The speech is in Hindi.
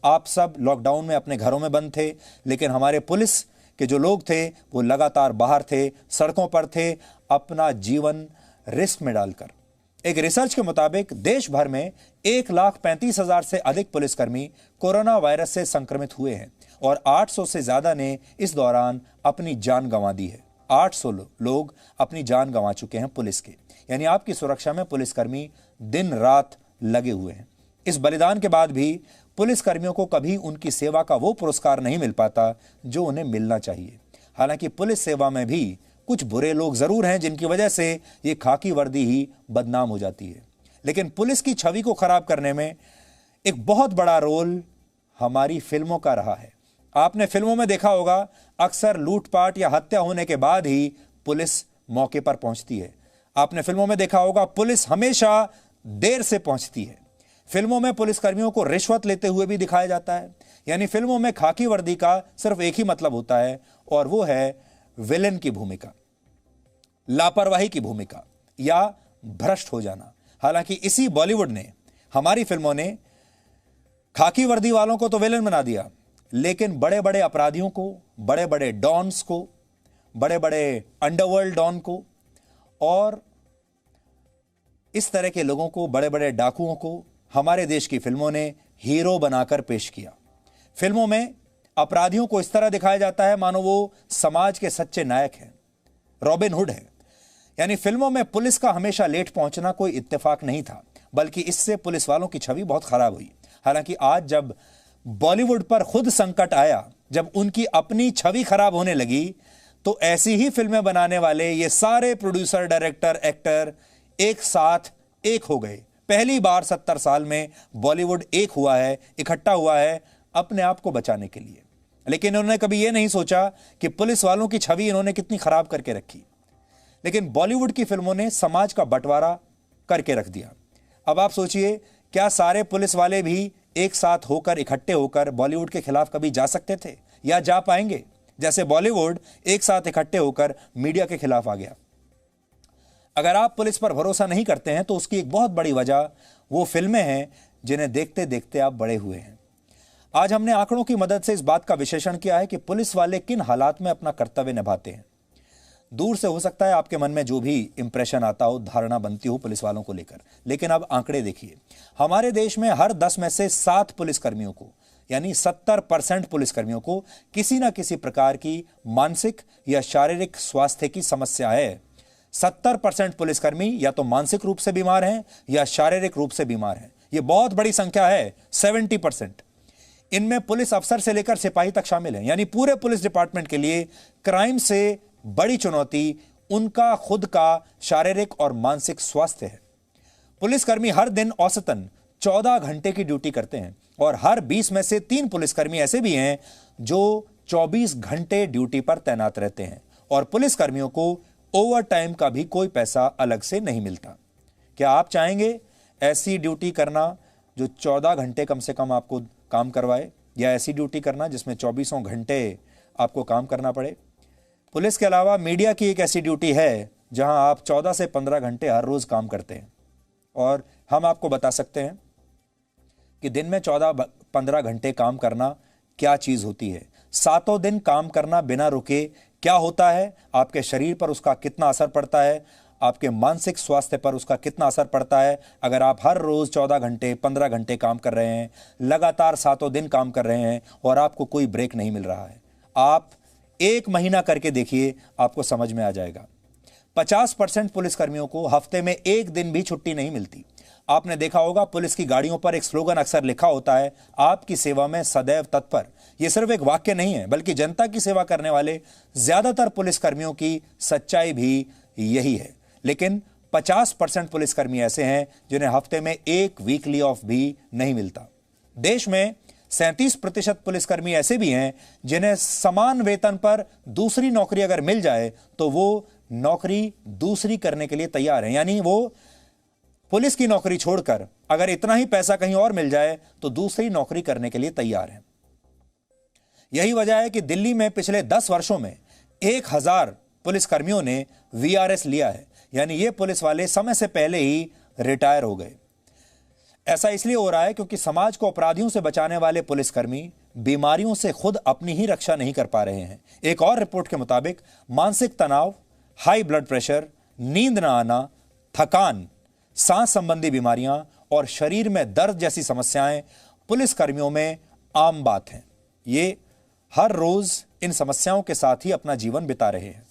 आप सब लॉकडाउन में अपने घरों में बंद थे, लेकिन हमारे पुलिस के जो लोग थे वो लगातार बाहर थे, सड़कों पर थे, अपना जीवन रिस्क में डालकर। एक रिसर्च के मुताबिक देश भर में 1,35,000 से अधिक पुलिसकर्मी कोरोना वायरस से संक्रमित हुए हैं और 800 से ज्यादा ने इस दौरान अपनी जान गंवा दी है। 800 लोग अपनी जान गंवा चुके हैं पुलिस के। यानी आपकी सुरक्षा में पुलिसकर्मी दिन रात लगे हुए हैं। इस बलिदान के बाद भी पुलिसकर्मियों को कभी उनकी सेवा का वो पुरस्कार नहीं मिल पाता जो उन्हें मिलना चाहिए। हालांकि पुलिस सेवा में भी कुछ बुरे लोग जरूर हैं जिनकी वजह से ये खाकी वर्दी ही बदनाम हो जाती है। लेकिन पुलिस की छवि को खराब करने में एक बहुत बड़ा रोल हमारी फिल्मों का रहा है। आपने फिल्मों में देखा होगा, अक्सर लूटपाट या हत्या होने के बाद ही पुलिस मौके पर पहुंचती है। आपने फिल्मों में देखा होगा, पुलिस हमेशा देर से पहुंचती है। फिल्मों में पुलिसकर्मियों को रिश्वत लेते हुए भी दिखाया जाता है। यानी फिल्मों में खाकी वर्दी का सिर्फ एक ही मतलब होता है और वो है विलेन की भूमिका, लापरवाही की भूमिका या भ्रष्ट हो जाना। हालांकि इसी बॉलीवुड ने, हमारी फिल्मों ने खाकी वर्दी वालों को तो विलेन बना दिया, लेकिन बड़े बड़े अपराधियों को, बड़े बड़े डॉन्स को, बड़े बड़े अंडरवर्ल्ड डॉन को और इस तरह के लोगों को, बड़े बड़े डाकुओं को हमारे देश की फिल्मों ने हीरो बनाकर पेश किया। फिल्मों में अपराधियों को इस तरह दिखाया जाता है मानो वो समाज के सच्चे नायक हैं, रॉबिन हुड हैं। यानी फिल्मों में पुलिस का हमेशा लेट पहुंचना कोई इत्तेफाक नहीं था, बल्कि इससे पुलिस वालों की छवि बहुत खराब हुई। हालांकि आज जब बॉलीवुड पर खुद संकट आया, जब उनकी अपनी छवि खराब होने लगी, तो ऐसी ही फिल्में बनाने वाले ये सारे प्रोड्यूसर, डायरेक्टर, एक्टर एक साथ एक हो गए। पहली बार 70 साल में बॉलीवुड एक हुआ है, इकट्ठा हुआ है अपने आप को बचाने के लिए। लेकिन इन्होंने कभी यह नहीं सोचा कि पुलिस वालों की छवि इन्होंने कितनी खराब करके रखी। लेकिन बॉलीवुड की फिल्मों ने समाज का बंटवारा करके रख दिया। अब आप सोचिए, क्या सारे पुलिस वाले भी एक साथ होकर, इकट्ठे होकर बॉलीवुड के खिलाफ कभी जा सकते थे या जा पाएंगे, जैसे बॉलीवुड एक साथ इकट्ठे होकर मीडिया के खिलाफ आ गया? अगर आप पुलिस पर भरोसा नहीं करते हैं तो उसकी एक बहुत बड़ी वजह वो फिल्में हैं जिन्हें देखते देखते आप बड़े हुए हैं। आज हमने आंकड़ों की मदद से इस बात का विश्लेषण किया है कि पुलिस वाले किन हालात में अपना कर्तव्य निभाते हैं। दूर से हो सकता है आपके मन में जो भी इंप्रेशन आता हो, धारणा बनती हो पुलिस वालों को लेकर, लेकिन अब आंकड़े देखिए। हमारे देश में हर 10 में से 7 पुलिसकर्मियों को, यानी 70% पुलिसकर्मियों को किसी ना किसी प्रकार की मानसिक या शारीरिक स्वास्थ्य की समस्या है। 70% पुलिसकर्मी या तो मानसिक रूप से बीमार हैं या शारीरिक रूप से बीमार हैं। यह बहुत बड़ी संख्या है, 70%। इनमें पुलिस अफसर से लेकर सिपाही तक शामिल हैं। यानी पूरे पुलिस डिपार्टमेंट के लिए क्राइम से बड़ी चुनौती उनका खुद का शारीरिक और मानसिक स्वास्थ्य है। पुलिसकर्मी हर दिन औसतन 14 घंटे की ड्यूटी करते हैं और हर 20 में से 3 पुलिसकर्मी ऐसे भी हैं जो 24 घंटे ड्यूटी पर तैनात रहते हैं और पुलिसकर्मियों को ओवर टाइम का भी कोई पैसा अलग से नहीं मिलता। क्या आप चाहेंगे ऐसी ड्यूटी करना जो 14 घंटे कम से कम आपको काम करवाए, या ऐसी ड्यूटी करना जिसमें 24 घंटे आपको काम करना पड़े? पुलिस के अलावा मीडिया की एक ऐसी ड्यूटी है जहां आप 14 से 15 घंटे हर रोज काम करते हैं और हम आपको बता सकते हैं कि दिन में 14-15 घंटे काम करना क्या चीज होती है। 7 दिन काम करना बिना रुके क्या होता है, आपके शरीर पर उसका कितना असर पड़ता है, आपके मानसिक स्वास्थ्य पर उसका कितना असर पड़ता है। अगर आप हर रोज 14 घंटे 15 घंटे काम कर रहे हैं, लगातार 7 दिन काम कर रहे हैं और आपको कोई ब्रेक नहीं मिल रहा है, आप 1 महीना करके देखिए, आपको समझ में आ जाएगा। 50% पुलिसकर्मियों को हफ्ते में 1 दिन भी छुट्टी नहीं मिलती। आपने देखा होगा पुलिस की गाड़ियों पर एक स्लोगन अक्सर लिखा होता है, आपकी सेवा में सदैव तत्पर। यह सिर्फ एक वाक्य नहीं है, बल्कि जनता की सेवा करने वाले ज्यादातर पुलिसकर्मियों की सच्चाई भी यही है। लेकिन 50% पुलिसकर्मी ऐसे हैं जिन्हें हफ्ते में 1 वीकली ऑफ भी नहीं मिलता। देश में 37% पुलिसकर्मी ऐसे भी हैं जिन्हें समान वेतन पर दूसरी नौकरी अगर मिल जाए तो वो नौकरी दूसरी करने के लिए तैयार हैं। यानी वो पुलिस की नौकरी छोड़कर अगर इतना ही पैसा कहीं और मिल जाए तो दूसरी नौकरी करने के लिए तैयार हैं। यही वजह है कि दिल्ली में पिछले 10 वर्षों में 1000 पुलिसकर्मियों ने वीआरएस लिया है। यानी ये पुलिस वाले समय से पहले ही रिटायर हो गए। ऐसा इसलिए हो रहा है क्योंकि समाज को अपराधियों से बचाने वाले पुलिसकर्मी बीमारियों से खुद अपनी ही रक्षा नहीं कर पा रहे हैं। एक और रिपोर्ट के मुताबिक मानसिक तनाव, हाई ब्लड प्रेशर, नींद न आना, थकान, सांस संबंधी बीमारियां और शरीर में दर्द जैसी समस्याएं पुलिसकर्मियों में आम बात हैं। ये हर रोज इन समस्याओं के साथ ही अपना जीवन बिता रहे हैं।